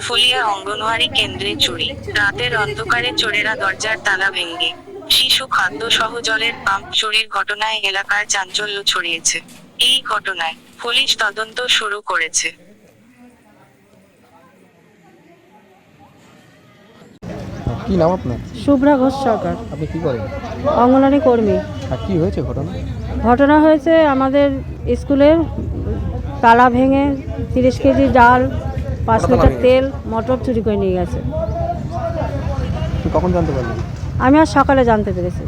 ফুলিয়া অঙ্গনওয়াড়ি কেন্দ্রে চুরি, রাতের অন্ধকারে চোরেরা দরজার তালা ভেঙে শিশু খাদ্য সহ জলের পাম্প চুরির ঘটনায় এলাকায় চাঞ্চল্য ছড়িয়েছে। এই ঘটনায় পুলিশ তদন্ত শুরু করেছে। কি নাম আপনার? শুভ্রা ঘোষ সরকার। আপনি কি করেন? অঙ্গনওয়াড়ি কর্মী। আর কি হয়েছে ঘটনা? ঘটনা হয়েছে আমাদের স্কুলের তালা ভেঙে 30 কেজি ডাল, 5 লিটার তেল, মটর চুরি করে নিয়ে গেছে। কখন জানতে পারলেন? আমি আজ সকালে জানতে পেরেছি।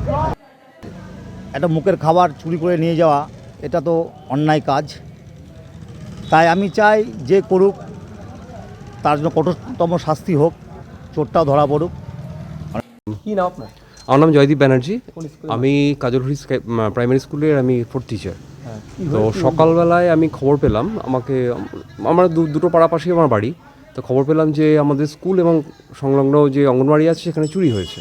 একটা মুখের খাবার চুরি করে নিয়ে যাওয়া এটা তো অন্যায় কাজ। তাই আমি চাই যে করুক তার জন্য কঠোরতম শাস্তি হোক, চোরটাও ধরা পড়ুক। কি নাম আপনার? আমার নাম জয়দীপ ব্যানার্জি। কোন স্কুলে? আমি কাজলহুড়ি প্রাইমারি স্কুলের আমি 4th টিচার। তো সকালবেলায় আমি খবর পেলাম, আমার দুটো পাড়া পাশেই আমার বাড়ি। তো খবর পেলাম যে আমাদের স্কুল এবং সংলগ্ন যে অঙ্গনওয়াড়ি আছে সেখানে চুরি হয়েছে।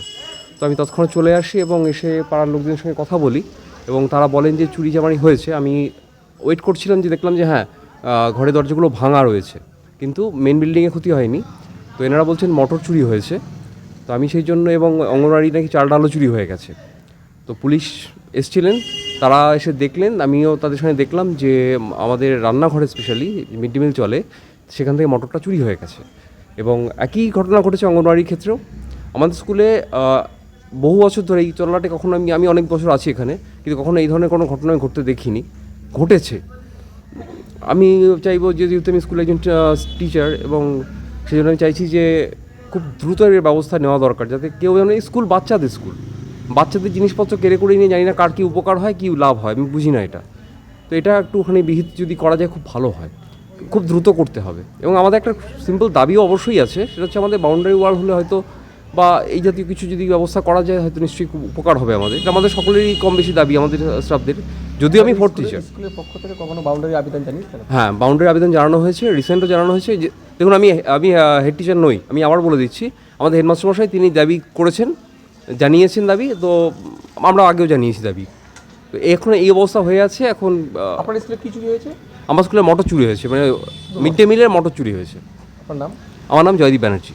তো আমি তৎক্ষণাৎ চলে আসি এবং এসে পাড়ার লোকজনের সঙ্গে কথা বলি এবং তারা বলেন যে চুরি জামারি হয়েছে। আমি ওয়েট করছিলাম, যে দেখলাম যে হ্যাঁ ঘরের দরজাগুলো ভাঙা রয়েছে, কিন্তু মেন বিল্ডিংয়ে ক্ষতি হয়নি। তো এনারা বলছেন মোটর চুরি হয়েছে। তো আমি সেই জন্য, এবং অঙ্গনওয়াড়ি নাকি চাল ডালও চুরি হয়ে গেছে। তো পুলিশ এসছিলেন, তারা এসে দেখলেন, আমিও তাদের সঙ্গে দেখলাম যে আমাদের রান্নাঘরে স্পেশালি মিড ডে মিল চলে, সেখান থেকে মটরটা চুরি হয়ে গেছে। এবং একই ঘটনা ঘটেছে অঙ্গনওয়াড়ির ক্ষেত্রেও। আমাদের স্কুলে বহু বছর ধরে এই চলাটা, কখনো আমি অনেক বছর আছি এখানে, কিন্তু কখনো এই ধরনের কোনো ঘটনা আমি ঘটতে দেখিনি, ঘটেছে। আমি চাইবো যে, যেহেতু আমি স্কুলে একজন টিচার, এবং সেই জন্য আমি চাইছি যে খুব দ্রুত এর ব্যবস্থা নেওয়া দরকার, যাতে কেউ যেন স্কুল বাচ্চাদের জিনিসপত্র কেড়ে করে নিয়ে, জানি না কার কী উপকার হয়, কী লাভ হয়, আমি বুঝি না এটা। তো এটা একটুখানি বিহিত যদি করা যায় খুব ভালো হয়, খুব দ্রুত করতে হবে। এবং আমাদের একটা সিম্পল দাবিও অবশ্যই আছে, সেটা হচ্ছে আমাদের বাউন্ডারি ওয়াল হলে হয়তো, বা এই জাতীয় কিছু যদি ব্যবস্থা করা যায়, হয়তো নিশ্চয়ই খুব উপকার হবে আমাদের। এটা আমাদের সকলেরই কম বেশি দাবি, আমাদের স্টাফদের। যদিও আমি 4th টিচার। স্কুলের পক্ষ থেকে কখনো বাউন্ডারি আবেদন জানিয়েছেন? হ্যাঁ, বাউন্ডারি আবেদন জানানো হয়েছে, রিসেন্টও জানানো হয়েছে। যে দেখুন, আমি হেড টিচার নই, আমি আবার বলে দিচ্ছি, আমাদের হেডমাস্টার মশাই তিনি দাবি করেছেন, জানিয়েছেন দাবি, তো আমরা আগেও জানিয়েছি দাবি। তো এখন এই অবস্থা হয়ে আছে। এখন আপনার স্কুলে কি চুরি হয়েছে? আমার স্কুলে মটর চুরি হয়েছে, মানে মিড ডে মিলের মটর চুরি হয়েছে। আপনার নাম? আমার নাম জয়দীপ ব্যানার্জি।